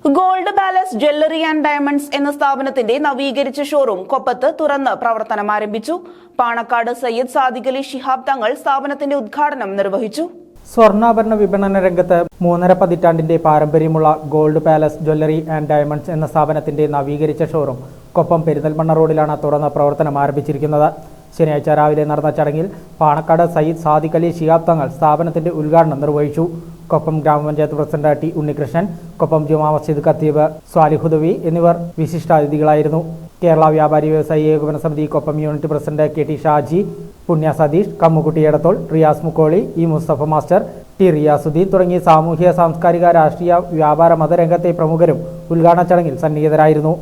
Gold palace jewellery and diamonds എന്ന സ്ഥാപനത്തിന്റെ നവീകരിച്ച ഷോറൂം കൊപ്പത്ത് തുറന്ന് പ്രവർത്തനം ആരംഭിച്ചു. പാണക്കാട് സയ്യിദ് സാദിഖ് അലി ശിഹാബ് തങ്ങൾ സ്ഥാപനത്തിന്റെ ഉദ്ഘാടനം നിർവഹിച്ചു. സ്വർണ്ണാഭരണ വിപണന രംഗത്ത് 3.5 പതിറ്റാണ്ടിന്റെ പാരമ്പര്യമുള്ള gold palace jewellery and diamonds എന്ന സ്ഥാപനത്തിന്റെ നവീകരിച്ച ഷോറൂം കൊപ്പം പെരിന്തൽമണ്ണ റോഡിലാണ് തുറന്ന് പ്രവർത്തനം ആരംഭിച്ചിരിക്കുന്നത്. ശനിയാഴ്ച രാവിലെ നടന്ന ചടങ്ങിൽ പാണക്കാട് സയ്യിദ് സാദിഖ് അലി ശിഹാബ് തങ്ങൾ സ്ഥാപനത്തിന്റെ ഉദ്ഘാടനം നിർവഹിച്ചു. കൊപ്പം ഗ്രാമപഞ്ചായത്ത് പ്രസിഡന്റ് ടി ഉണ്ണികൃഷ്ണൻ, കൊപ്പം ജുമാ മസ്ജിദ് ഖത്തീബ് സ്വാലിഹുദവി എന്നിവർ വിശിഷ്ടാതിഥികളായിരുന്നു. Kerala Vyapari Vyavasayi Ekopana Samithi Koppam unit president K T Shaji, Punya Satheesh, Kammukutty Edathol, Riyas Mukkoli, E Musthafa master, T Riyasuddeen തുടങ്ങി സാമൂഹ്യ സാംസ്കാരിക രാഷ്ട്രീയ വ്യാപാര മതരംഗത്തെ പ്രമുഖരും ഉദ്ഘാടന ചടങ്ങിൽ സന്നിഹിതരായിരുന്നു.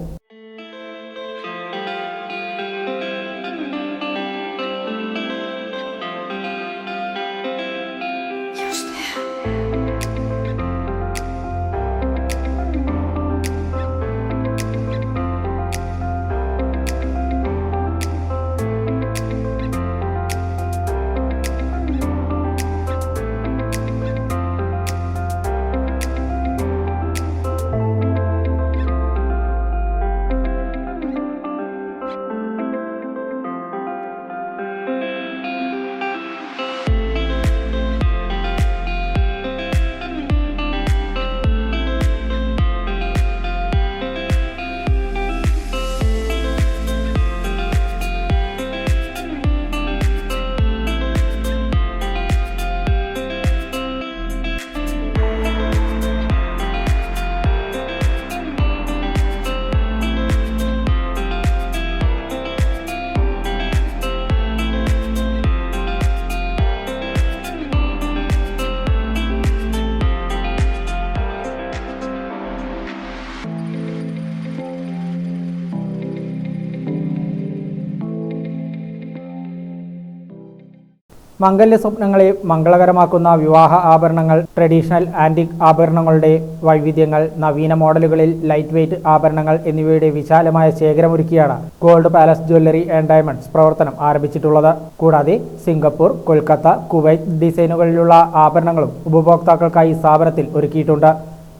മംഗല്യ സ്വപ്നങ്ങളെ മംഗളകരമാക്കുന്ന വിവാഹ ആഭരണങ്ങൾ, ട്രഡീഷണൽ ആന്റിക് ആഭരണങ്ങളുടെ വൈവിധ്യങ്ങൾ, നവീന മോഡലുകളിൽ ലൈറ്റ് വെയ്റ്റ് ആഭരണങ്ങൾ എന്നിവയുടെ വിശാലമായ ശേഖരമൊരുക്കിയാണ് gold palace jewellery and diamonds പ്രവർത്തനം ആരംഭിച്ചിട്ടുള്ളത്. കൂടാതെ സിംഗപ്പൂർ, കൊൽക്കത്ത, കുവൈറ്റ് ഡിസൈനുകളിലുള്ള ആഭരണങ്ങളും ഉപഭോക്താക്കൾക്കായി സ്ഥാപനത്തിൽ ഒരുക്കിയിട്ടുണ്ട്.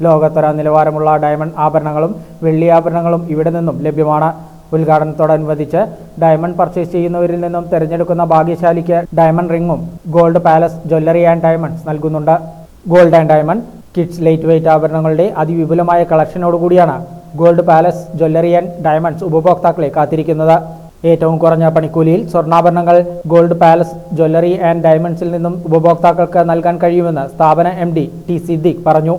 ലോകോത്തര നിലവാരമുള്ള ഡയമണ്ട് ആഭരണങ്ങളും വെള്ളി ആഭരണങ്ങളും ഇവിടെ നിന്നും ലഭ്യമാണ്. ഉദ്ഘാടനത്തോടനുബന്ധിച്ച് ഡയമണ്ട് പർച്ചേസ് ചെയ്യുന്നവരിൽ നിന്നും തിരഞ്ഞെടുക്കുന്ന ഭാഗ്യശാലിക്ക് ഡയമണ്ട് റിംഗും gold palace jewellery and diamonds നൽകുന്നുണ്ട്. Gold and diamond, kids light weight ആഭരണങ്ങളുടെ അതിവിപുലമായ കളക്ഷനോടുകൂടിയാണ് gold palace jewellery and diamonds ഉപഭോക്താക്കളെ കാത്തിരിക്കുന്നത്. ഏറ്റവും കുറഞ്ഞ പണിക്കൂലിയിൽ സ്വർണ്ണാഭരണങ്ങൾ ഗോൾഡ് പാലസ് ജ്വല്ലറി ആൻഡ് ഡയമണ്ട്സിൽ നിന്നും ഉപഭോക്താക്കൾക്ക് നൽകാൻ കഴിയുമെന്ന് സ്ഥാപന MD ടി സിദ്ദീഖ് പറഞ്ഞു.